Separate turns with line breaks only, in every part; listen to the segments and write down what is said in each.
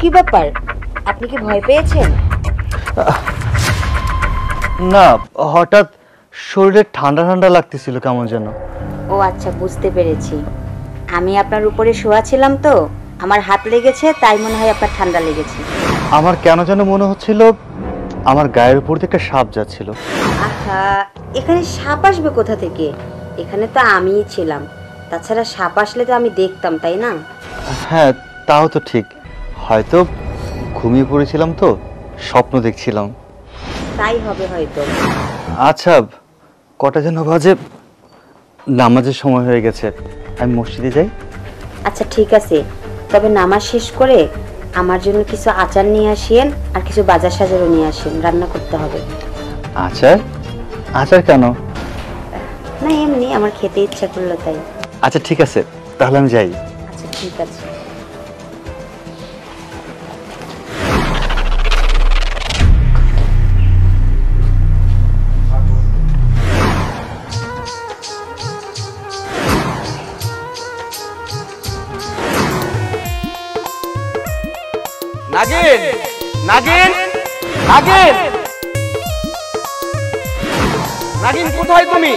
কি ব্যাপার, আপনি কি ভয় পেয়েছেন?
না, হঠাৎ শরীরে ঠান্ডা ঠান্ডা লাগতেছিল কেমন যেন।
ও আচ্ছা, বুঝতে পেরেছি। আমি আপনার উপরে শোয়া ছিলাম তো, আমার হাত লেগেছে, তাই মনে হয় আপনার ঠান্ডা লেগেছে।
আমার কেন যেন মনে হচ্ছিল আমার গায়ের উপর থেকে একটা সাপ যাচ্ছিল।
আহা, এখানে সাপ আসবে কোথা থেকে? এখানে তো আমিই ছিলাম, তাছাড়া সাপ আসলে তো আমি দেখতাম, তাই না?
হ্যাঁ, তাও তো ঠিক, হয়তো ঘুমিয়ে পড়েছিলাম তো, স্বপ্ন দেখছিলাম।
তাই হবে হয়তো।
আচ্ছা, কটা যেন বাজে, নামাজের সময় হয়ে গেছে, আমি মসজিদে যাই।
আচ্ছা ঠিক আছে, তবে নামাজ শেষ করে আমার জন্য কিছু আচার নিয়ে আসেন, আর কিছু বাজার সাজারও নিয়ে আসেন, রান্না করতে হবে।
আচার? আচার কেন?
না এমনি, আমার খেতে ইচ্ছা করলো তাই।
আচ্ছা ঠিক আছে, তাহলে আমি যাই।
আচ্ছা ঠিক আছে।
নাগিন, নাগিন, নাগিন, নাগিন, কোথায় তুমি?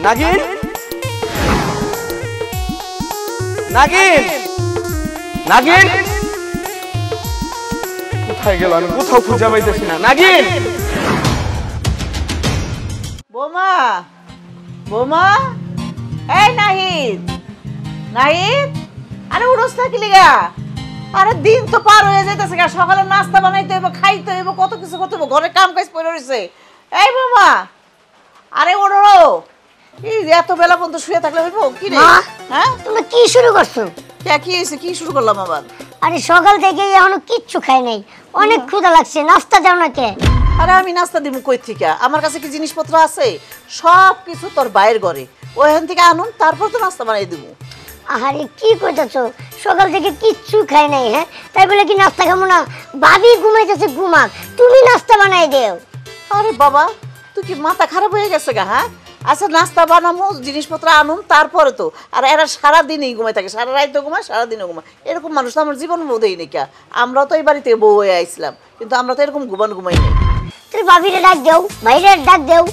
নাগিন, নাগিন, নাগিন, কোথায় গেল? আমি কোথাও খুঁজে পাইতেছি না। নাগিন,
বোমা, বোমা, এই নাহিদ, নাহিদ, আরে উড়স না কি লিগা? আরে দিন তো পার হয়ে যাইতেছে, সকালে নাস্তা বানাইতে হইব, খাইতে হইব, কত কিছু করতে হইব, ঘরে কাম কাজ পড়ে রইছে। এই বোমা, আরে ওড়ো, এই এত বেলা পর্যন্ত শুয়ে থাকলে হইব কি রে? হ্যাঁ,
তুমি কি শুরু করছো?
কি হয়েছে? কি শুরু করলাম আবার?
আরে সকাল থেকে এখনো কিচ্ছু খাই নাই, অনেক ক্ষুধা লাগছে, নাস্তা দাও না কে?
আরে আমি নাস্তা দিব কই থেকে? আমার কাছে কি জিনিসপত্র আছে? সব কিছু তোর বাইরের ঘরে, ওইখান থেকে আনুন, তারপর তো নাস্তা বানাই দিব।
আরে কি কইতাছো, সকাল থেকে কিচ্ছু খাই নাই, হ্যাঁ তাই বলে কি নাস্তা খাবো না? ভাবি ঘুমাইতেছে, ঘুমাক, তুমি নাস্তা বানাই দেও।
আরে বাবা, তুই কি মাথা খারাপ হয়ে গেছে গা? হ্যাঁ আচ্ছা, নাস্তা বানামো, জিনিসপত্র আনুন, তারপরে তো। আর এরা সারাদিনই ঘুমাই থাকে, সারা রাত ঘুমায়, সারাদিনও ঘুমায়। এরকম মানুষ তো আমার জীবন বোধই নেই। কা আমরাও তো এই বাড়িতে বউ হয়ে আইছিলাম, কিন্তু আমরা তো এরকম ঘুমাই নেই।
তুই ভাবিরে ডাক দেও, বাইরে ডাক দেও।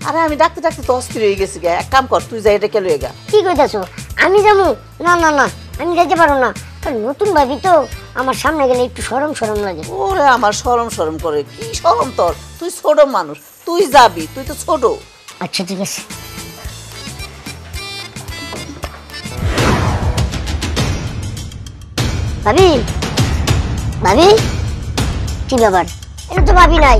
আরে আমি ডাকতে ডাকতে তো অস্থির হয়ে গেছি গা। এক কাম কর, তুই যাই এটা কেলো গা।
কি কইতাছো? আমি যাবো? না না না, আমি যাইতে পারো না, নতুন ভাবি তো, আমার সামনে গেলে একটু শরম শরম লাগে।
ওরে আমার শরম শরম করে, কি শরম তোর? তুই ছোট মানুষ, তুই যাবি, তুই তো ছোট।
আচ্ছা ঠিক আছে। ভাবি, ভাবি, কি ব্যাপার? এটা তো ভাবি নাই।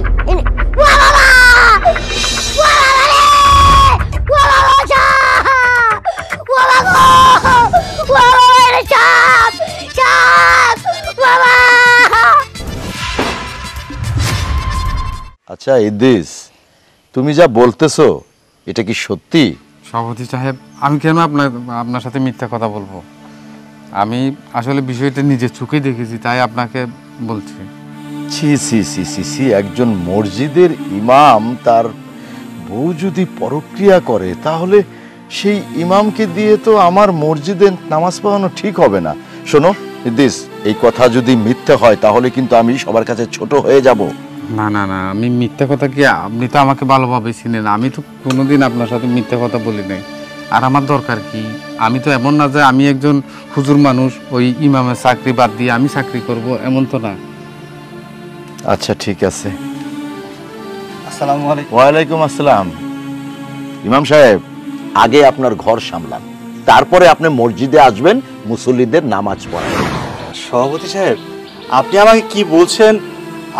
আচ্ছা ইদ্রিস, তুমি যা বলতেছো এটা কি সত্যি?
সভাপতি সাহেব, আমি কেন আপনার সাথে মিথ্যা কথা বলবো? আমি আসলে বিষয়টা নিজের চোখেই দেখেছি, তাই আপনাকে বলছি।
ছি ছি ছি ছি ছি, একজন মসজিদের ইমাম তার বউ যদি পরক্রিয়া করে, তাহলে সেই ইমামকে দিয়ে তো আমার মসজিদে নামাজ পড়ানো ঠিক হবে না। শোনো ইদ্রিস, এই কথা যদি মিথ্যে হয় তাহলে কিন্তু আমি সবার কাছে ছোট হয়ে যাব।
না না না, আমি মিথ্যা কথা কি? আপনি তো আমাকে ভালোভাবে চিনেন, আমি তো কোনোদিন আপনার সাথে মিথ্যা কথা বলি নাই। আর আমার দরকার কি? আমি তো এমন না যে আমি একজন হুজুর মানুষ, ওই ইমামের চাকরি বাদ দিয়ে আমি চাকরি করব, এমন তো না।
আচ্ছা ঠিক আছে।
আসসালামু আলাইকুম।
ওয়ালাইকুম আসসালাম। ইমাম সাহেব, আগে আপনার ঘর সামলান, তারপরে আপনি মসজিদে আসবেন মুসল্লিদের নামাজ পড়াবেন।
সভাপতি সাহেব, আপনি আমাকে কি বলছেন?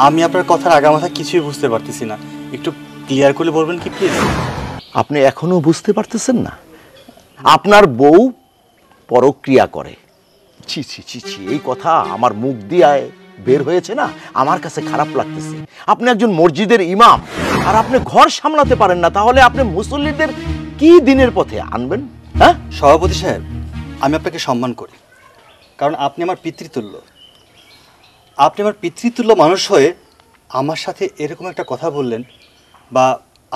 আমি আপনার কথার আগামাথা কিছুই বুঝতে পারতেছি না, একটু ক্লিয়ার করে বলবেন কি প্লিজ?
আপনি এখনো বুঝতে পারতেছেন না? আপনার বউ পরক্রিয়া করে। ছি ছি ছি ছি, এই কথা আমার মুখ দিয়ে বের হয়েছে না, আমার কাছে খারাপ লাগতেছে। আপনি একজন মসজিদের ইমাম, আর আপনি ঘর সামলাতে পারেন না, তাহলে আপনি মুসল্লিদের কি দিনের পথে আনবেন? হ্যাঁ
সভাপতি সাহেব, আমি আপনাকে সম্মান করি, কারণ আপনি আমার পিতৃতুল্য। আপনি আমার পিতৃতুল্য মানুষ হয়ে আমার সাথে এরকম একটা কথা বললেন, বা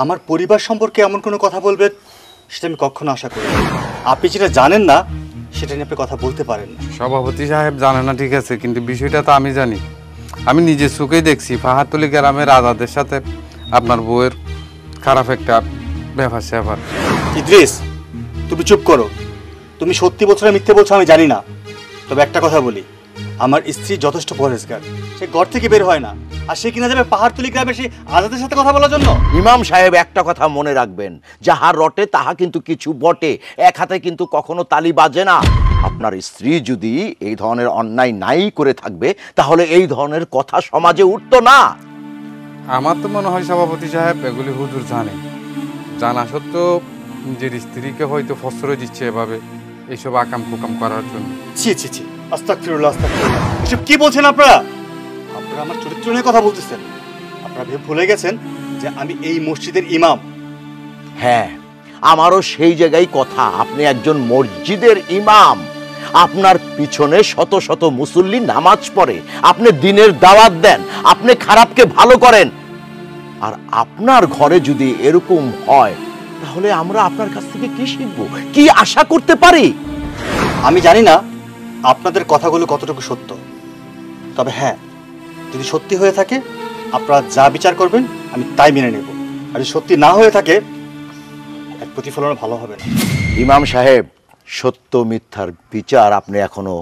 আমার পরিবার সম্পর্কে এমন কোনো কথা বলবেন, সেটা আমি কখনো আশা করি। আপনি যেটা জানেন না সেটা নিয়ে আপনি কথা বলতে পারেন না।
সভাপতি সাহেব জানে না ঠিক আছে, কিন্তু বিষয়টা তো আমি জানি। আমি নিজের চোখেই দেখছি পাহাড়তলি গ্রামের আজাদের সাথে আপনার বউয়ের খারাপ একটা ব্যাপার স্যাপার।
ইদ্রিস, তুমি চুপ করো। তুমি সত্যি বলছো না মিথ্যে বলছো আমি জানি না, তবে একটা কথা বলি, আমার স্ত্রী যথেষ্ট পরেশগার। সে ঘর থেকে বের হয় না, আর সে কিনা যাবে পাহাড়তলি গ্রামে সেই আজাদের সাথে কথা বলার জন্য।
ইমাম সাহেব একটা কথা মনে রাখবেন, যাহা রটে তাহা কিন্তু কিছু বটে, এক হাতে কিন্তু কখনো তালি বাজে না। আপনার স্ত্রী যদি এই ধরনের অন্যায় নাই করে থাকবে তাহলে এই ধরনের কথা সমাজে উঠতো না।
আমার তো মনে হয় সভাপতি সাহেব এগুলি হুজুর জানে, জানা সত্ত্বেও নিজের স্ত্রীকে হয়তো ফসরে দিচ্ছে এভাবে এইসব আকাম কুকাম করার জন্য।
ছি ছি ছি, আস্তাগফিরুল্লাহ আস্তাগফিরুল্লাহ। এসব কি বলছেন আপনারা? আপনারা আমার চরিত্র নিয়ে কথা বলতেছেন। আপনারা ভুলে গেছেন যে আমি এই মসজিদের ইমাম।
হ্যাঁ, আমারও সেই জায়গায় কথা। আপনি একজন মসজিদের ইমাম, আপনার পিছনে শত শত মুসল্লি নামাজ পড়ে, আপনি দিনের দাওয়াত দেন, আপনি খারাপকে ভালো করেন। আর আপনার ঘরে যদি এরকম হয় তাহলে আমরা আপনার কাছ থেকে কি শিখবো, কি আশা করতে পারি?
আমি জানি না আপনাদের কথাগুলো কতটুকু সত্য, তবে হ্যাঁ, যদি সত্যি হয়ে থাকে আপনারা যা বিচার করবেন আমি তাই মেনে নেব, আর যদি সত্যি না হয়ে থাকে এর প্রতিফলন ভালো হবে না।
ইমাম সাহেব, সত্য মিথ্যার বিচার আপনি এখনো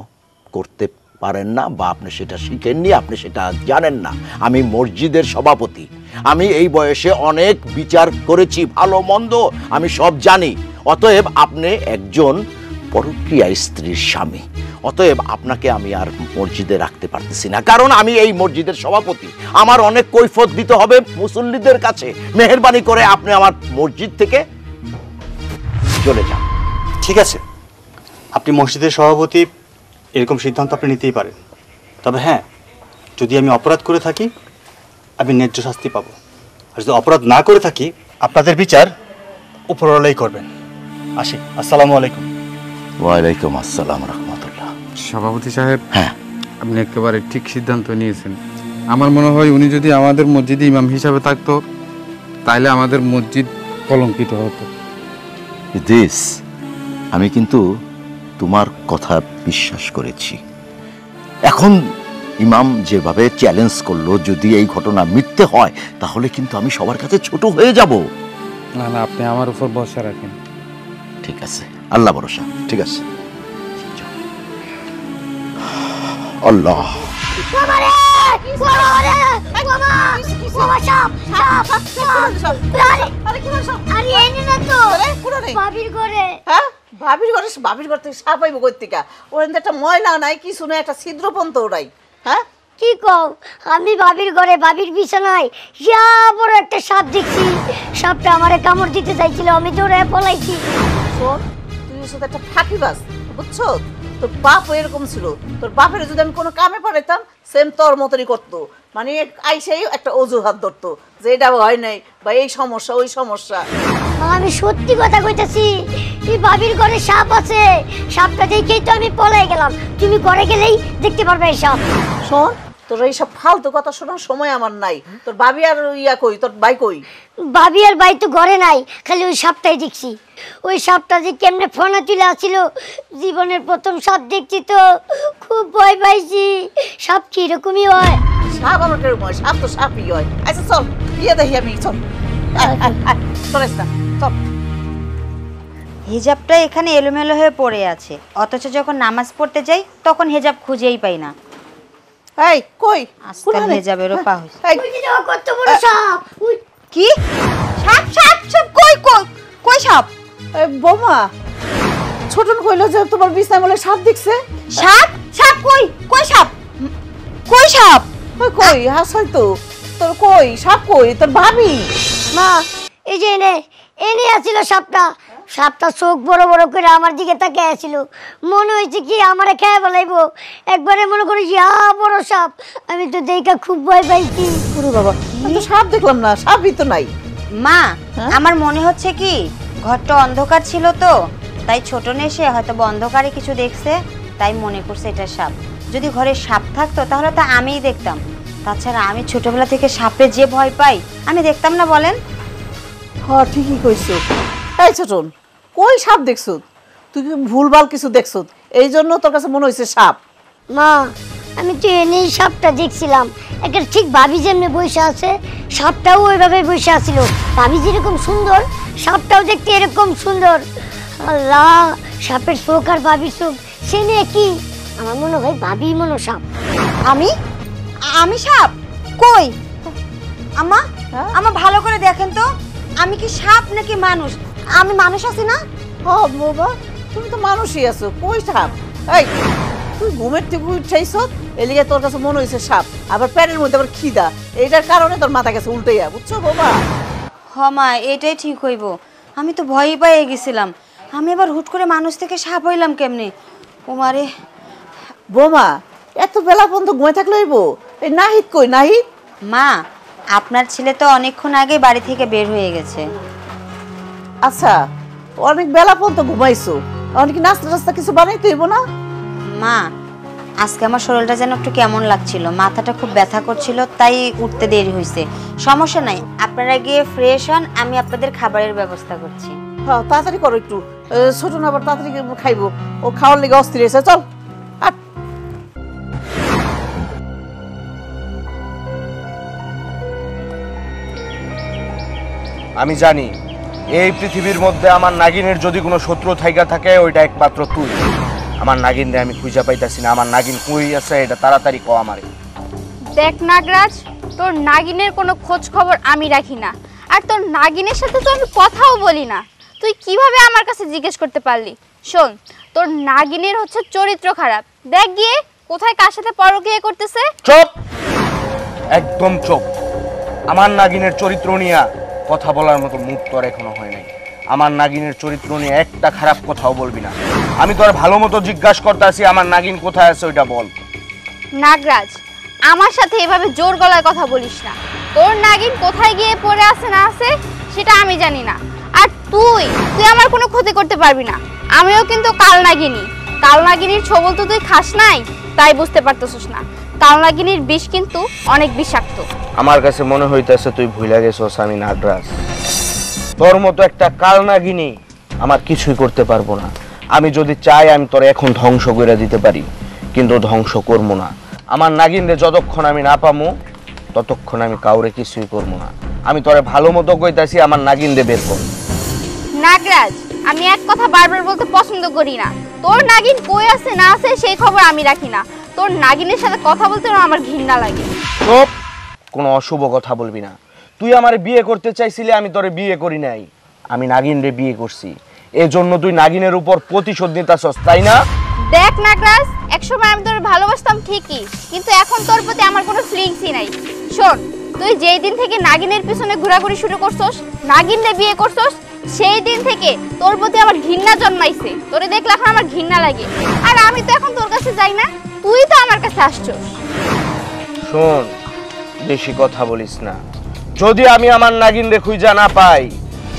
করতে পারেন না, বা আপনি সেটা শিখেননি, আপনি সেটা জানেন না। আমি মসজিদের সভাপতি, আমি এই বয়সে অনেক বিচার করেছি, ভালো মন্দ আমি সব জানি। অতএব আপনি একজন পরকীয়া স্ত্রীর স্বামী, অতএব আপনাকে আমি আর মসজিদে রাখতে পারতেছি না, কারণ আমি এই মসজিদের সভাপতি। আমার অনেক কৈফিয়ত দিতে হবে মুসল্লিদের কাছে। মেহেরবানি করে আপনি আমার মসজিদ থেকে চলে যান।
ঠিক আছে, আপনি মসজিদের সভাপতি, এরকম সিদ্ধান্ত আপনি নিতেই পারেন। তবে হ্যাঁ, যদি আমি অপরাধ করে থাকি আমি ন্যায্য শাস্তি পাবো, আর যদি অপরাধ না করে থাকি আপনাদের বিচার উপরওয়ালাই করবেন। আসি, আসসালামু আলাইকুম।
ওয়ালাইকুম আসসালাম রাহমাতুল্লাহ।
সভাপতি সাহেব,
হ্যাঁ,
আপনি একেবারে ঠিক সিদ্ধান্ত নিয়েছেন। আমার মনে হয় উনি যদি আমাদের মসজিদে ইমাম হিসাবে থাকতো তাহলে আমাদের মসজিদ কলঙ্কিত হতো।
ইদ্রিস, আমি কিন্তু তোমার কথা বিশ্বাস করেছি। এখন ইমাম যেভাবে চ্যালেঞ্জ করলো, যদি এই ঘটনা মিথ্যে হয় তাহলে কিন্তু আমি সবার কাছে ছোট হয়ে যাব।
না না, আপনি আমার উপর ভরসা রাখেন।
ঠিক আছে, আল্লাহ ভরসা। ঠিক আছে, আল্লাহ।
বাবারে বাবারে বাবা বাবা সাপ সাপ সাপ আরে কি সাপ? আরে এনে না তো
পুরো নেই
বাবির ঘরে।
হ্যাঁ, বাবির ঘর থেকে সাপ আইব কই থেকে? ওর একটা ময়লা নাই, কি শুনে একটা ছিদ্রপন্ত ওরাই। হ্যাঁ,
কি কও? আমি বাবির ঘরে বাবির বিছানায় ইয়া বড় একটা সাপ দেখছি। সাপটা আমারে কামড় দিতে চাইছিল, আমি দৌড়ে পলাইছি।
শোন, তুই শুধু একটা ফাঁকিবাজ, বুঝছো? তোর বাপ এরকম ছিল। তোর বাপের যদি আমি কোনো কামে পাঠাইতাম সেম তোর মতনই করতো, মানে আইসাই একটা অজুহাত ধরতো যে এটা হয় নাই বা এই সমস্যা ওই সমস্যা।
আমি সত্যি কথা কইতাছি, এই বাবির ঘরে সাপ আছে। সাপটা দেখেই তো আমি পলাই গেলাম। তুমি ঘরে গেলেই দেখতে পারবে এই সাপ।
শোন, তোর এইসব ফালতু কথা শোনার সময় আমার নাই। তোর ভাবি আর ইয়া কই, তোর ভাই কই?
ভাবি আর ভাই তো ঘরে নাই, খালি ওই সাপটাই দেখছি। ওই সাপটা যে কেমনে ফোনা তুলে আসছিল, জীবনের প্রথম সাপ দেখছি তো খুব ভয় পাইছি। সাপ কি রকমই হয়?
সাপ আমার কেরকম হয়? সাপ তো সাপই হয়। আচ্ছা চল, বিয়ে দেখি আমি। চল চলেস না, চল।
হিজাবটা এখানে এলোমেলো হয়ে পড়ে আছে, অথচ যখন নামাজ পড়তে যাই তখন হিজাব খুঁজেই পাই না।
এই কই?
আজকাল হিজাবেরও পা হইছে।
এই,
ওই যে দেখো কত বড় সাপ।
কি সাপ? সাপ সাপ কই কই কই সাপ?
বৌমা, ছোটন কইলো যে তোমার বিছনায় বলে সাপ দেখছে।
সাপ? সাপ কই? কই সাপ? কই সাপ?
ওই কই হাসাই তো। তোর কই সাপ? কই তোর ভাবি?
মা, এই যে এনে এনে আছিল সাপটা। সাপটা চোখ বড় বড় করে আমার দিকে তাকিয়ে আছিল, মনে হয়েছে কি আমারে খেয়ে ফেলাইবো। একবারে মনে করি ইয়া বড় সাপ। আমি তো দেখা খুব ভয় পাইছি।
ওরে বাবা, আমি তো সাপ দেখলাম না, সাপই তো নাই।
মা, আমার মনে হচ্ছে কি ঘরটা অন্ধকার ছিল তো, তাই ছোটন এসে হয়তো অন্ধকারে কিছু দেখছে, তাই মনে করছে এটা সাপ। যদি ঘরে সাপ থাকতো তাহলে তো আমিই দেখতাম। তাছাড়া আমি ছোটবেলা থেকে সাপে যে ভয় পাই, আমি দেখতাম না বলেন?
হ্যাঁ, ঠিকই কইছো। এই ছোটন, কই সাপ দেখছো? তুই কি ভুলভাল কিছু দেখছো? এই জন্য তোর কাছে মনে হয়েছে সাপ।
মা আমি তো এনেই সাপটা দেখছিলাম, একটা ঠিক ভাবি যেমনি বসে আছে সাপটাও ওইভাবে বসে আছিল। ভাবি যেরকম সুন্দর সাপটাও দেখতে এরকম সুন্দর। আল্লাহ, সাপের চোখ আর ভাবির চোখ সে নিয়ে কি, আমার মনে হয় ভাবি মনে সাপ।
আমি আমি সাপ কই? আম্মা
হ্যাঁ?
আমা ভালো করে দেখেন তো, আমি কি সাপ নাকি মানুষ? আমি মানুষ আছি না?
হ বাবা, তুমি তো মানুষই আছো, কই সাপ? এই তুই ঘুমের থেকে উঠাইছ, এলিগে তোর কাছে মনে হয়েছে সাপ, আবার পেটের মধ্যে আবার খিদা, এইটার কারণে তোর মাথা গেছে উল্টাইয়া, বুঝছো বাবা?
হ মা, এটাই ঠিক হইব। আমি তো ভয়ই পেয়ে গেছিলাম, আমি আবার হুট করে মানুষ থেকে সাপ হইলাম কেমনে? ওমারে
বোমা, এত বেলা পর্যন্ত ঘুমাই থাকলে হইব? এই নাহিদ কই নাহিদ?
মা, আপনার ছেলে তো অনেকক্ষণ আগে বাড়ি থেকে বের হয়ে গেছে।
আচ্ছা, অনেক বেলা পর্যন্ত ঘুমাইছো, অনেক নাস্তা টাস্তা কিছু বানাইতে হইব না?
মা, আজকে আমার শরীরটা যেন একটু কেমন লাগছিল, মাথাটা খুব ব্যথা করছিল, তাই উঠতে দেরি হয়েছে। সমস্যা নাই, আপনারা গিয়ে ফ্রেশ হন, আমি আপনাদের খাবারের ব্যবস্থা করছি।
হ্যাঁ তাড়াতাড়ি করো একটু, ছোট না আবার তাড়াতাড়ি খাইবো, ও খাওয়ার লেগে অস্থির হয়েছে। চল আট।
আমি জানি এই পৃথিবীর মধ্যে আমার নাগিনের যদি কোনো শত্রু থাইকা থাকে ওইটা একমাত্র তুই। আমার নাগিন রে আমি খুঁজে পাইতাছি না, আমার নাগিন কই আছে এটা তাড়াতাড়ি কও আমারে।
দেখ নাগরাজ, তোর নাগিনের কোনো খোঁজ খবর আমি রাখি না, আর তোর নাগিনের সাথে তো আমি কথাও বলি না। তুই কিভাবে আমার কাছে জিজ্ঞেস করতে পারলি? শোন, তোর নাগিনের হচ্ছে চরিত্র খারাপ। দেখ গিয়ে কোথায় কার সাথে পরকীয়া করতেছে।
চুপ, একদম চুপ। আমার নাগিনের চরিত্র নিয়ে কথা বলার মতো মুখ তোর এখনো হয় নাই। আমার নাগিনের চরিত্র নিয়ে একটা খারাপ কথাও বলবি না। আমি তোর ভালো মতো জিজ্ঞাসা করতেছি, আমার নাগিন কোথায় আছে ওইটা বল।
নাগরাজ, আমার সাথে এভাবে জোর গলায় কথা বলিস না। তোর নাগিন কোথায় গিয়ে পড়ে আছে না আছে সেটা আমি জানি না। আর তুই আমার কোনো ক্ষতি করতে পারবি না। আমিও কিন্তু কাল নাগিনীর ছবল তো তুই খাস নাই, তাই বুঝতে পারতেছিস না। কাল নাগিনীর বিষ কিন্তু অনেক বিষাক্ত।
আমার কাছে মনে হইতেছে তুই ভুলে গেছস আমি নাগরাজ। তোর মতো একটা কাল নাগিনী আমার কিছুই করতে পারবো না। আমি যদি চাই আমি তোর এখন ধ্বংস করে দিতে পারি, কিন্তু ধ্বংস করবো না। আমার নাগিনরে যতক্ষণ আমি না পামু ততক্ষণ আমি কাউরে কিছুই করবো না। আমি তোরে ভালো মতো কইতাছি, আমার নাগিনরে বের কর।
নাগরাজ, আমি এক কথা বারবার বলতে পছন্দ করি না। তোর নাগিন কই আছে না আছে সেই খবর আমি রাখি না। তোর নাগিনের সাথে কথা বলতে আমার ঘৃণা লাগে।
চুপ, কোনো অশুভ কথা বলবি না। তুই আমার বিয়ে করতে চাইছিলি, আমি তোরে বিয়ে করি নাই, আমি নাগিনরে বিয়ে করছি। এজন্য তুই নাগিনের উপর প্রতিশোধ নিতাছস, তাই না?
দেখ নাগরাজ, একসময় আমি তোর ভালোবাসতাম ঠিকই, কিন্তু এখন তোর প্রতি আমার কোনো ফিলিংসই নাই। শোন, তুই যেই দিন থেকে নাগিনের পিছনে ঘোরাঘুরি শুরু করছস, নাগিনরে বিয়ে করছস, সেই দিন থেকে তোর প্রতি আমার ঘৃণা জন্মাইছে। তোরে দেখলে এখন আমার ঘৃণা লাগে। আর আমি তো এখন তোর কাছে যাই না, তুই তো আমার কাছে আসছস।
শোন, বেশি কথা বলিস না। যদি আমি আমার নাগিনরে খুঁজা না পাই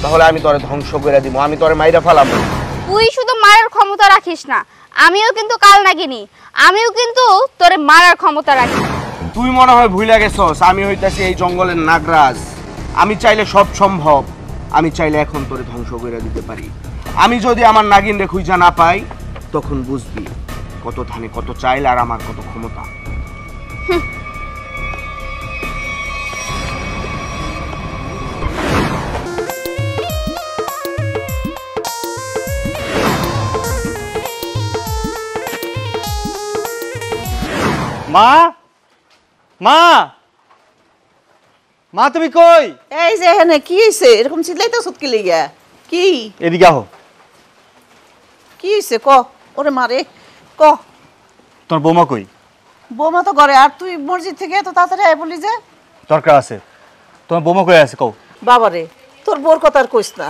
তাহলে আমি তোরে ধ্বংস করে দিব, আমি তোরে মাইরা ফেলাবো।
তুই শুধু মারার ক্ষমতা রাখিস না, আমিও কিন্তু কাল নাগিনী, আমিও কিন্তু তোরে মারার ক্ষমতা রাখি।
তুই মনে হয় ভুলে গেছস আমি হইতাছি এই জঙ্গলের নাগরাজ। আমি চাইলে সব সম্ভব। আমি চাইলে এখন তোরে ধ্বংস করে দিতে পারি। আমি যদি আমার নাগিনরে খুঁজা না পাই তখন বুঝবি কত ধানে কত চাইল আর আমার কত ক্ষমতা।
মা, মা, মা তুমি কই?
এই যে এখানে কি হইছে? এরকম চিল্লাইতেছ কি লিগা? কি
এদিকে আহো।
কি হইছে ক? ওরে মারে ক।
তোর বৌমা কই?
বৌমা তো ঘরে, আর তুই মসজিদ থেকে এত তাড়াতাড়ি আয় বলি যে?
দরকার আছে। তোমার বৌমা কই আছে কও?
বাবারে, তোর বোর কথা আর কইস না।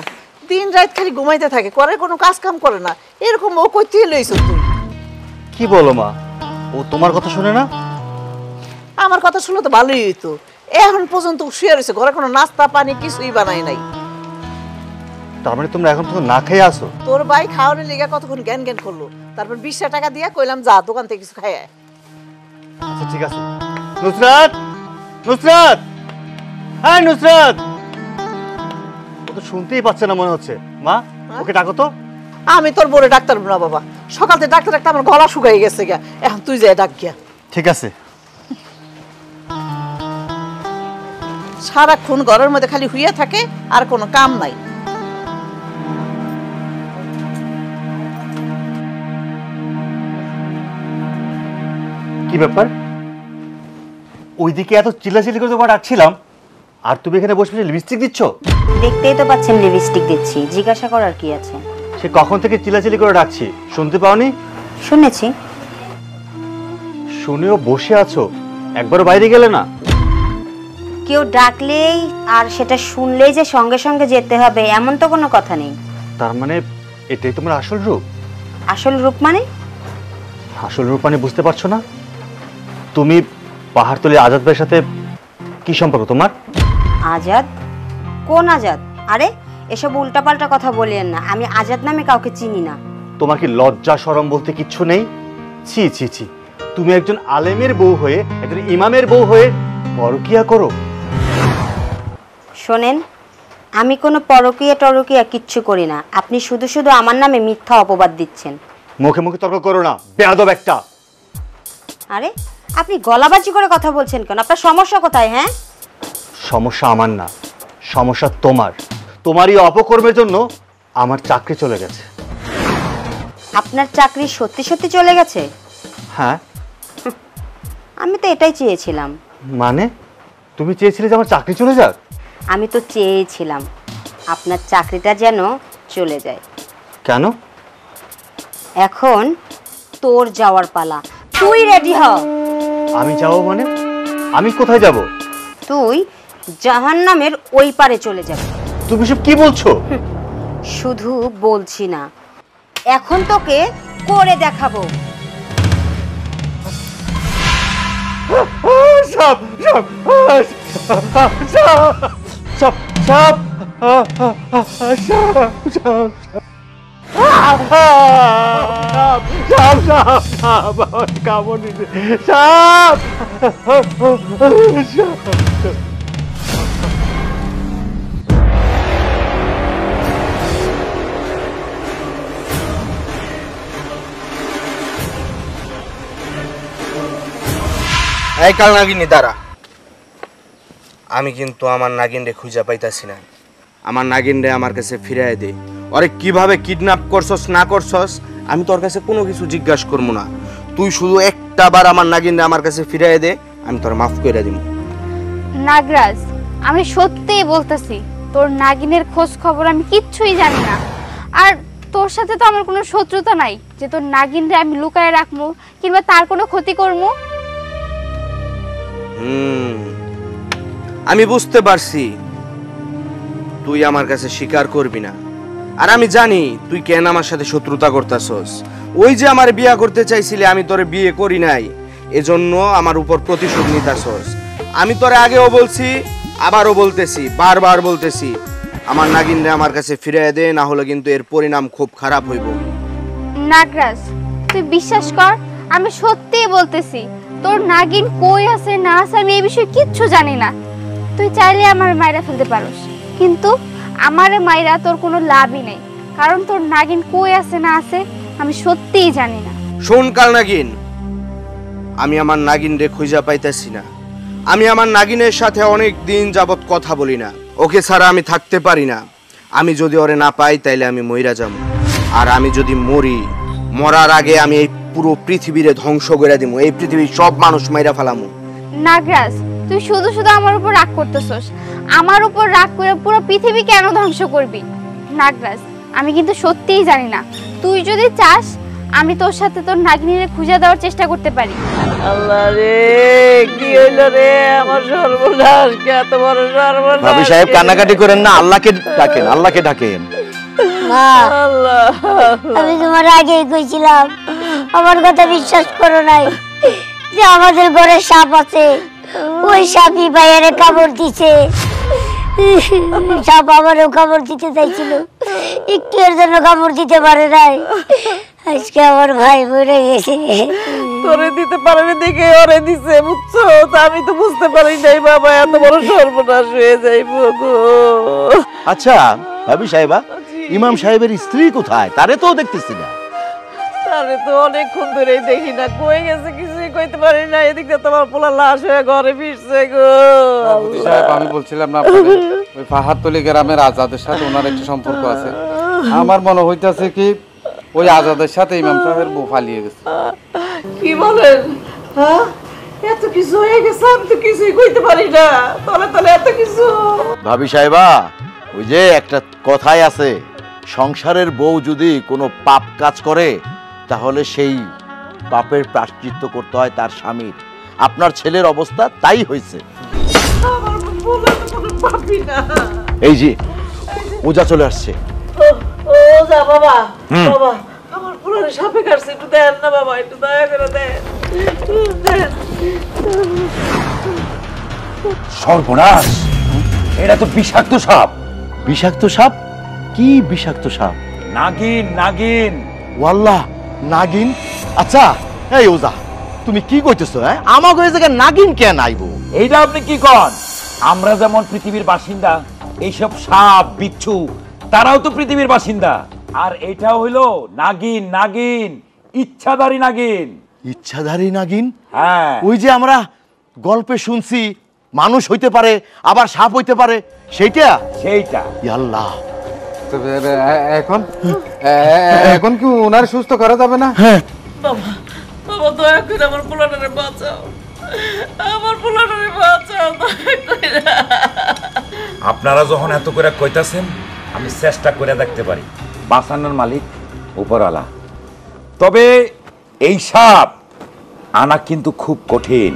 দিন রাত খালি ঘুমাইতে থাকে, করে কোনো কাজ কাম করে না। এরকম ও কই থেকে লইছ তুই?
কি বলো মা, ও তোমার কথা শুনে না?
আমার কথা শুনলে তো ভালোই হইতো। এখন পর্যন্ত শুয়ে রয়েছে, ঘরে কোনো নাস্তা পানি কিছুই বানাই নাই।
তার মানে তোমরা এখন তো না খেয়ে আসো?
তোর ভাই খাওয়ানোর লেগে কতক্ষণ জ্ঞান জ্ঞান করলো, তারপর 20 টাকা দিয়া কইলাম যা দোকান থেকে কিছু খাই আয়।
আচ্ছা ঠিক আছে। নুসরাত, নুসরাত, হ্যাঁ নুসরাত। ও তো শুনতেই পাচ্ছে না মনে হচ্ছে। মা, ওকে ডাকো তো।
আমি তোর বলে ডাক্তার না বাবা, সকাল থেকে ডাক্তার ডাক্তার আমার গলা শুকাই গেছে গা, এখন তুই যাই ডাক গিয়া।
ঠিক আছে।
সারাক্ষণ ঘরের মধ্যে খালি হুইয়া থাকে আর কোনো কাম নাই।
কি ব্যাপার, ওইদিকে এত চিল্লাচিল্লি করে তোমার ডাকছিলাম আর তুমি এখানে বসে বসে লিপস্টিক দিচ্ছ?
দেখতেই তো পাচ্ছেন লিপস্টিক দিচ্ছি, জিজ্ঞাসা করার কি আছে?
সে কখন থেকে চিল্লাচিল্লি করে ডাকছি, শুনতে পাওনি?
শুনেছি।
শুনেও বসে আছো, একবারও বাইরে গেলে না?
কেউ ডাকলেই আর সেটা শুনলেই যে সঙ্গে সঙ্গে যেতে হবে এমন তো কোনো কথা নেই।
তার মানে এটাই তোমার আসল রূপ?
আসল রূপ মানে?
আসল রূপ মানে বুঝতে পারছো না? তুমি পাহাড়তলি আজাদ ভাইয়ের সাথে কি সম্পর্ক তোমার?
আজাদ? কোন আজাদ? আরে এসব উল্টাপাল্টা কথা বলিয়েন না, আমি আজাদ নামে কাউকে চিনি না।
তোমার কি লজ্জা শরম বলতে কিচ্ছু নেই? ছি ছি ছি, তুমি একজন আলেমের বউ হয়ে, একজন ইমামের বউ হয়ে পরকিয়া করো।
শোনেন, আমি কোনো পরকিয়া টরকিয়া কিচ্ছু করি না, আপনি শুধু শুধু আমার নামে মিথ্যা অপবাদ দিচ্ছেন।
মুখে মুখে তর্ক করো না, বেয়াদব একটা।
আরে আপনি গলাবাজি করে কথা বলছেন কেন? আপনার সমস্যা কোথায়? হ্যাঁ,
সমস্যা আমার না, সমস্যা তোমার। তোমারই অপকর্মের জন্য আমার চাকরি চলে গেছে।
আপনার চাকরি সত্যি সত্যি চলে গেছে?
হ্যাঁ।
আমি তো এটাই চেয়েছিলাম।
মানে তুমি চেয়েছিলে যে আমার চাকরি চলে যাক?
আমি তো চেয়েছিলাম আপনার চাকরিটা যেন চলে যায়।
কেন?
এখন তোর যাওয়ার পালা, তুই রেডি হ।
আমি যাব মানে? আমি কোথায় যাব?
তুই জাহান্নামের ওই পারে চলে যাবি।
তুমি সব কি বলছো?
শুধু বলছি না, এখন তোকে করে দেখাবো।
সাপ সাপ সাপ সাপ কামড় দিতে সাপ।
এই কাল নাগিনী দাঁড়া, আমি কিন্তু আমার নাগিনরে খুঁজে পাইতাছি না। আমার নাগিনরে আমার কাছে ফিরাই দে। আরে কিভাবে কিডন্যাপ করছস না করছস আমি তোর কাছে কোনো কিছু জিজ্ঞাসা করবো না, তুই শুধু একটা বার আমার নাগিনরে আমার কাছে ফিরাই দে, আমি তোর মাফ করে দিব।
নাগরাজ, আমি সত্যিই বলতেছি তোর নাগিনের খোঁজ খবর আমি কিচ্ছুই জানি না। আর তোর সাথে তো আমার কোনো শত্রুতা নাই যে তোর নাগিনরে আমি লুকায় রাখবো কিংবা তার কোনো ক্ষতি করবো।
আমি বুঝতে পারছি তুই আমার কাছে স্বীকার করবি না, আর আমি জানি তুই কেন আমার সাথে শত্রুতা করতেছস। ওই যে আমার বিয়ে করতে চাইছিলি, আমি তোরে বিয়ে করি নাই, এজন্য আমার উপর প্রতিশোধ নিতেছস। আমি তোরে আগেও বলছি, আবারও বলতেছি, বারবার বলতেছি, আমার নাগিনরে আমার কাছে ফিরিয়ে দে, না হলে কিন্তু এর পরিণাম খুব খারাপ হইব।
নাগরাজ, তুই বিশ্বাস কর, আমি সত্যিই বলতেছি তোর নাগিন কই আছে না আছে আমি এই বিষয়ে কিচ্ছু জানি না। তুই চাইলে আমার মাইরা ফেলতে পারোস, কিন্তু আমার মাইরা তোর কোনো লাভই নেই, কারণ তোর নাগিন কই আছে না আছে আমি সত্যিই জানি না।
শোন কাল নাগিন, আমি আমার নাগিনরে খুঁজে পাইতেছি না। আমি আমার নাগিনের সাথে অনেক দিন যাবত কথা বলি না, ওকে ছাড়া আমি থাকতে পারি না। আমি যদি ওরে না পাই তাইলে আমি মইরা যাব, আর আমি যদি মরি, মরার আগে আমি এই পুরো পৃথিবীরে ধ্বংস করে দিব, এই পৃথিবীর সব মানুষ মাইরা ফেলামু।
নাগরাজ, তুই শুধু শুধু আমার উপর রাগ করতেছস। আমার উপর রাগ করে পুরো পৃথিবী কেন ধ্বংস করবি? নাগরাজ, আমি কিন্তু সত্যিই জানি না। তুই যদি চাস আমি তোর সাথে তোর নাগিনীরে খুঁজে দেওয়ার চেষ্টা করতে পারি।
আল্লাহ রে, কি হইল রে আমার সর্বনাশ, কে এত বড় সর্বনাশ।
ভাবি সাহেব কান্নাকাটি করেন না, আল্লাহকে ডাকেন, আল্লাহকে ডাকেন।
মা,
আল্লাহ,
আমি তোমার আগেই কইছিলাম, আমার কথা বিশ্বাস করো নাই, যে আমাদের ঘরে সাপ আছে। ওই সাপই ভাইয়ারে কামড় দিছে। সাপ আমারও কামড় দিতে চাইছিল, একটু এর জন্য কামড় দিতে পারে নাই। আজকে আমার ভাই মরে গেছে।
তোরে দিতে পারেনি দেখে ওরে দিছে, বুঝছো? তা আমি তো বুঝতে পারি নাই বাবা, এত বড় সর্বনাশ হয়ে যাইব গো।
আচ্ছা ভাবি সাহেবা, ইমাম সাহেবের স্ত্রী কোথায়? তারে তো দেখতেছি না।
তারে তো অনেকক্ষণ ধরেই দেখি না, কই গেছে কিছুই কইতে পারি না। এদিকে তোমার পোলা লাশ হয়ে ঘরে ফিরছে গো।
সাহেব আমি বলছিলাম না আপনাকে ওই পাহাড়তলি গ্রামের আজাদের সাথে ওনার একটা সম্পর্ক আছে। আমার মনে হইতাছে কি ওই আজাদের সাথে ইমাম সাহেবের বউ পালিয়ে গেছে।
কি বলেন? হ্যাঁ, এত কিছু হয়ে গেছে, আমি তো কিছুই কইতে পারি না। তলে তলে এত কিছু।
ভাবি সাহেবা, ওই যে একটা কথাই আছে, সংসারের বউ যদি কোনো পাপ কাজ করে তাহলে সেই পাপের প্রায়শ্চিত্ত করতে হয় তার স্বামীর। আপনার ছেলের অবস্থা তাই হয়েছে।
আমার পোলা তো কোনো পাপই না।
এই যে ওজা চলে আসছে।
ও যা বাবা, বাবা আমার পোলারে সাপে কাটছে, একটু দেন না বাবা, একটু দয়া করে দেন।
সর্বনাশ, এটা তো বিষাক্ত সাপ।
বিষাক্ত সাপ? কি বিষাক্ত সাপ?
নাগিন, নাগিন।
ওয়াল্লাহ, নাগিন? আচ্ছা এই ওজা, তুমি কি কইতেছো? হ্যাঁ, আমাকে ওই জায়গায় নাগিন কেন আইবো?
এইটা আপনি কি কন? আমরা যেমন পৃথিবীর বাসিন্দা, এইসব সাপ বিচ্ছু তারাও তো পৃথিবীর বাসিন্দা। আর এটা হইলো নাগিন, নাগিন, ইচ্ছাধারী নাগিন।
ইচ্ছাধারী নাগিন?
হ্যাঁ,
ওই যে আমরা গল্পে শুনছি মানুষ হইতে পারে আবার সাপ হইতে পারে, সেইটা?
সেইটা।
আল্লাহ,
এখন এখন কি ওনার সুস্থ করা যাবে না?
বাবা, বাবা দয়া করে আমার পোলাটারে বাঁচাও, আমার পোলাটারে বাঁচাও, দয়া করে।
আপনারা যখন এত করে কইতাছেন, আমি চেষ্টা করে দেখতে পারি। বাঁচানোর মালিক উপরওয়ালা। তবে এই সাপ আনা কিন্তু খুব কঠিন।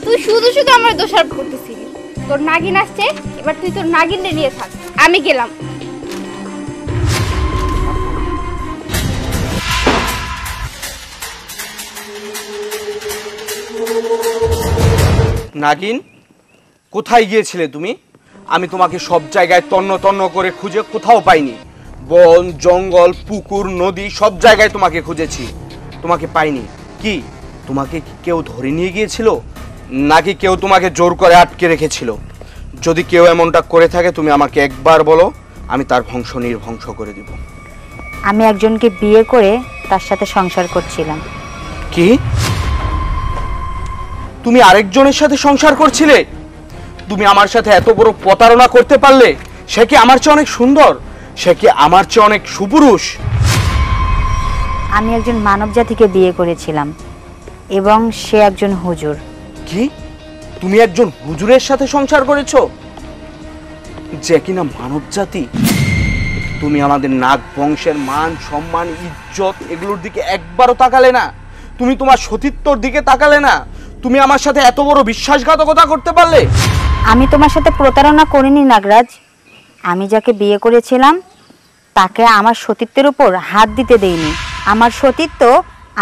তুই শুধু শুধু আমার দোষারোপ করতেছিলি। তোর নাগিন আসছে, এবার তুই তোর নাগিনরে নিয়ে থাক, আমি গেলাম।
নাগিন, কোথায় গিয়েছিলে তুমি? আমি তোমাকে সব জায়গায় তন্ন তন্ন করে খুঁজে কোথাও পাইনি। বন, জঙ্গল, পুকুর, নদী সব জায়গায় তোমাকে খুঁজেছি, তোমাকে পাইনি। কি তোমাকে কেউ ধরে নিয়ে গিয়েছিল, নাকি কেউ তোমাকে জোর করে আটকে রেখেছিল? যদি কেউ এমনটা করে থাকে তুমি আমাকে একবার বলো, আমি তার বংশ নির্বংশ করে দিব।
আমি একজনকে বিয়ে করে তার সাথে সংসার করছিলাম।
কি? তুমি আরেকজনের সাথে সংসার করছিলে? তুমি আমার সাথে এত বড় প্রতারণা করতে পারলে? সে কি আমার চেয়ে অনেক সুন্দর? সে কি আমার চেয়ে অনেক সুপুরুষ?
আমি একজন মানব জাতিকে বিয়ে করেছিলাম এবং সে একজন হুজুর।
কি? তুমি একজন হুজুরের সাথে সংসার করেছো, যে কিনা মানব জাতি? তুমি আমাদের নাগ বংশের মান, সম্মান, ইজ্জত এগুলোর দিকে একবারও তাকালে না? তুমি তোমার সতীত্বর দিকে তাকালে না? তুমি আমার সাথে এত বড় বিশ্বাসঘাতকতা করতে পারলে?
আমি তোমার সাথে প্রতারণা করিনি নাগরাজ। আমি যাকে বিয়ে করেছিলাম তাকে আমার সতীত্বের উপর হাত দিতে দেইনি। আমার সতীত্ব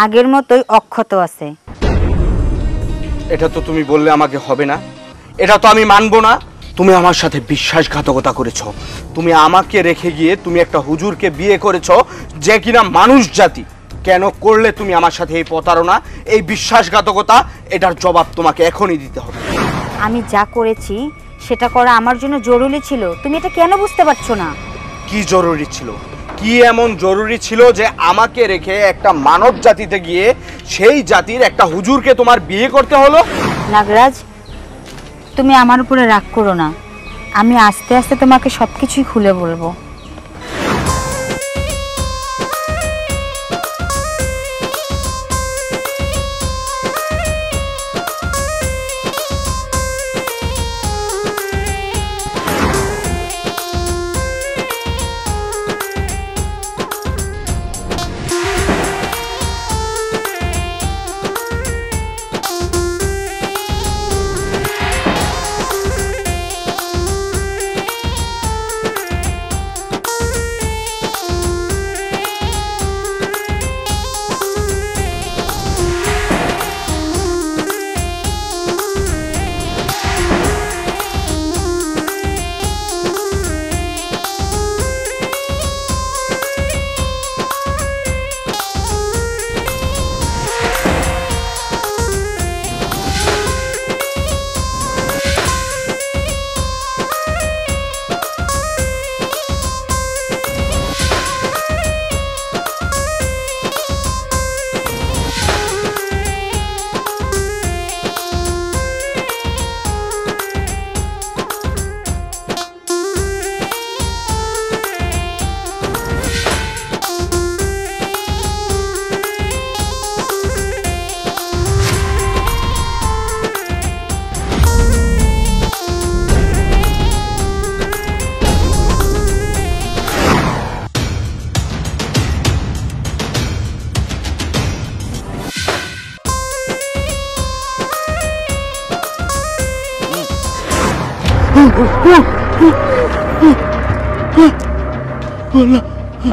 আগের মতোই অক্ষত আছে।
এটা তো তুমি বললে আমাকে হবে না, এটা তো আমি মানবো না। তুমি আমার সাথে বিশ্বাসঘাতকতা করেছো। তুমি আমাকে রেখে গিয়ে তুমি একটা হুজুরকে বিয়ে করেছো, যে কিনা মানুষ জাতি। কেন করলে তুমি আমার সাথে এই প্রতারণা, এই বিশ্বাসঘাতকতা? এটার জবাব তোমাকে এখনই দিতে হবে।
আমি যা করেছি সেটা করা আমার জন্য জরুরি ছিল। তুমি এটা কেন বুঝতে পারছো না?
কি জরুরি ছিল? কি এমন জরুরি ছিল যে আমাকে রেখে একটা মানব জাতিতে গিয়ে সেই জাতির একটা হুজুরকে তোমার বিয়ে করতে হলো?
নাগরাজ, তুমি আমার উপরে রাগ করো না। আমি আস্তে আস্তে তোমাকে সবকিছুই খুলে বলবো।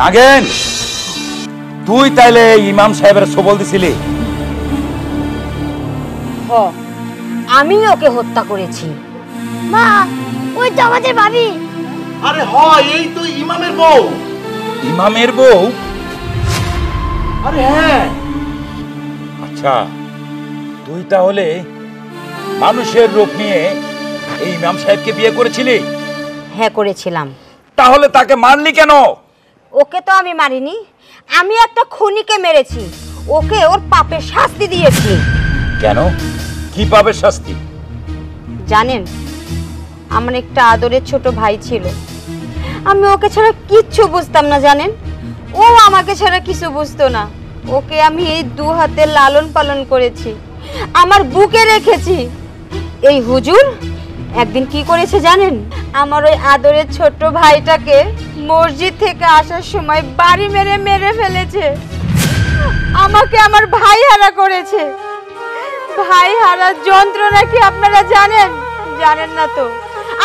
নাগেন, তুই তাইলে ইমাম সাহেবের সবল দিছিলি?
আমি ওকে হত্যা করেছি।
মা, ওই তো আমাদের ভাবি।
আরে হয়, এই তো ইমামের বউ।
ইমামের বউ?
আরে হ্যাঁ।
আচ্ছা, তুই তাহলে মানুষের রূপ নিয়ে এই ইমাম সাহেবকে বিয়ে করেছিলি?
হ্যাঁ, করেছিলাম।
তাহলে তাকে মারলি কেন?
ওকে তো আমি মারিনি, আমি একটা খুনিকে মেরেছি। ওকে ওর পাপের শাস্তি দিয়েছি।
কেন? কি পাপের শাস্তি?
জানেন, আমার একটা আদরের ছোট ভাই ছিল। আমি ওকে ছাড়া কিচ্ছু বুঝতাম না, জানেন। ও আমাকে ছাড়া কিছু বুঝতো না। ওকে আমি এই 2 হাতে লালন পালন করেছি, আমার বুকে রেখেছি। এই হুজুর একদিন কি করেছে জানেন? আমার ওই আদরের ছোট ভাইটাকে মসজিদ থেকে আসার সময় বাড়ি মেরে মেরে ফেলেছে। আমাকে আমার ভাই হারা করেছে। ভাই হারার যন্ত্রণা কি আপনারা জানেন? জানেন না তো?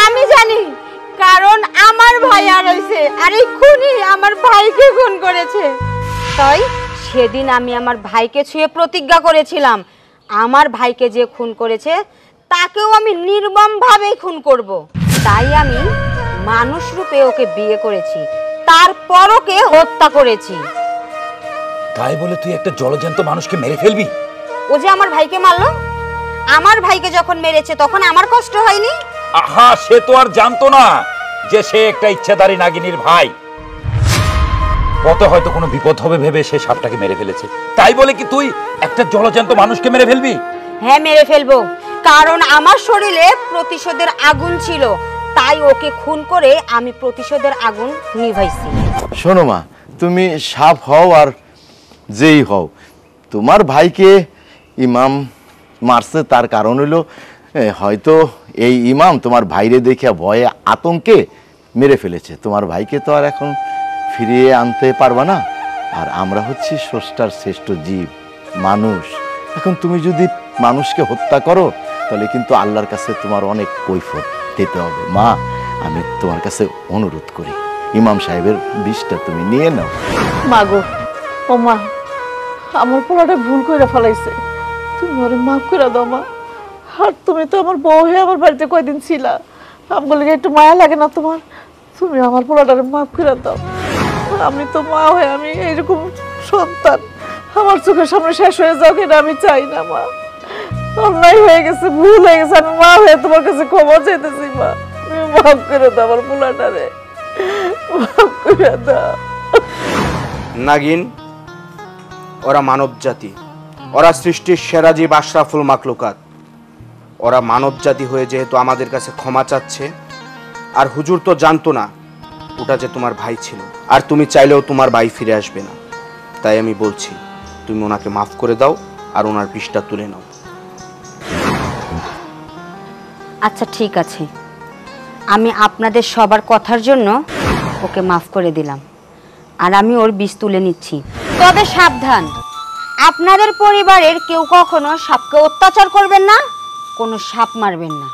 আমি জানি, কারণ আমার ভাই হারাইছে আর এই খুনি আমার ভাইকে খুন করেছে। তাই সেদিন আমি আমার ভাইকে ছুঁয়ে প্রতিজ্ঞা করেছিলাম, আমার ভাইকে যে খুন করেছে তাকেও আমি নির্মমভাবে খুন করব। তাই আমি মানুষ রূপে ওকে বিয়ে করেছি, তারপর ওকে হত্যা করেছি।
তাই বলে তুই একটা জলজ্যান্ত মানুষকে মেরে ফেলবি?
ও যে আমার ভাইকে মারলো, আমার ভাইকে যখন মেরেছে তখন আমার কষ্ট হয়নি?
আহা, সে তো আর জানতো না যে সে একটা ইচ্ছাধারী নাগিনীর ভাই। পথে হয়তো কোনো বিপদ হবে ভেবে সে সাপটাকে মেরে ফেলেছে। তাই বলে কি তুই একটা জলজ্যান্ত মানুষকে মেরে ফেলবি?
হ্যাঁ, মেরে ফেলবো, কারণ আমার শরীরে প্রতিশোধের আগুন ছিল। তাই ওকে খুন করে আমি প্রতিশোধের আগুন নিভাইছি।
শোনো মা, তুমি সাপ হও আর যেই হও, তোমার ভাইকে ইমাম মারছে, তার কারণ হলো হয়তো এই ইমাম তোমার ভাইরে দেখে ভয়ে আতঙ্কে মেরে ফেলেছে। তোমার ভাইকে তো আর এখন ফিরিয়ে আনতে পারবা না। আর আমরা হচ্ছি স্রষ্টার শ্রেষ্ঠ জীব, মানুষ। এখন তুমি যদি মানুষকে হত্যা করো তাহলে কিন্তু আল্লাহর কাছে তোমার অনেক কৈফিয়ত দিতে হবে। মা, আমি তোমার কাছে অনুরোধ করি, ইমাম সাহেবের বিষটা তুমি নিয়ে নাও।
মা গো, ও মা, আমার পোলাটা ভুল করে ফেলাইছে, তুমি ওরে মাফ করে দাও মা। আর তুমি তো আমার বউ হয়ে আমার বাড়িতে কয়দিন ছিলা, আমগুলো একটু মায়া লাগে না তোমার? তুমি আমার পোলাটারে মাফ করে দাও। আমি তো মা হয়ে আমি এইরকম সন্তান আমার চোখের সামনে শেষ হয়ে যাও কিনা আমি চাই না মা। অন্যায় হয়ে গেছে, ভুল হয়ে গেছে, আমি মা হয়ে তোমার কাছে ক্ষমা চাইতেছি মা, তুমি মাফ করে দাও আমার পোলাটারে, মাফ করে দাও।
নাগিন, ওরা মানব জাতি, ওরা সৃষ্টির সেরা জীব, আশরাফুল মাখলুকাত। ওরা মানব জাতি হয়ে যেহেতু আমাদের কাছে ক্ষমা চাচ্ছে, আর হুজুর তো জানতো না ওটা যে তোমার ভাই ছিল, আর তুমি চাইলেও তোমার ভাই ফিরে আসবে না। তাই আমি বলছি তুমি ওনাকে মাফ করে দাও আর ওনার বিষটা তুলে নাও।
আচ্ছা ঠিক আছে, আমি আপনাদের সবার কথার জন্য ওকে মাফ করে দিলাম, আর আমি ওর বিষ তুলে নিচ্ছি। তবে সাবধান, আপনাদের পরিবারের কেউ কখনো সাপকে অত্যাচার করবেন না, কোনো সাপ মারবেন না।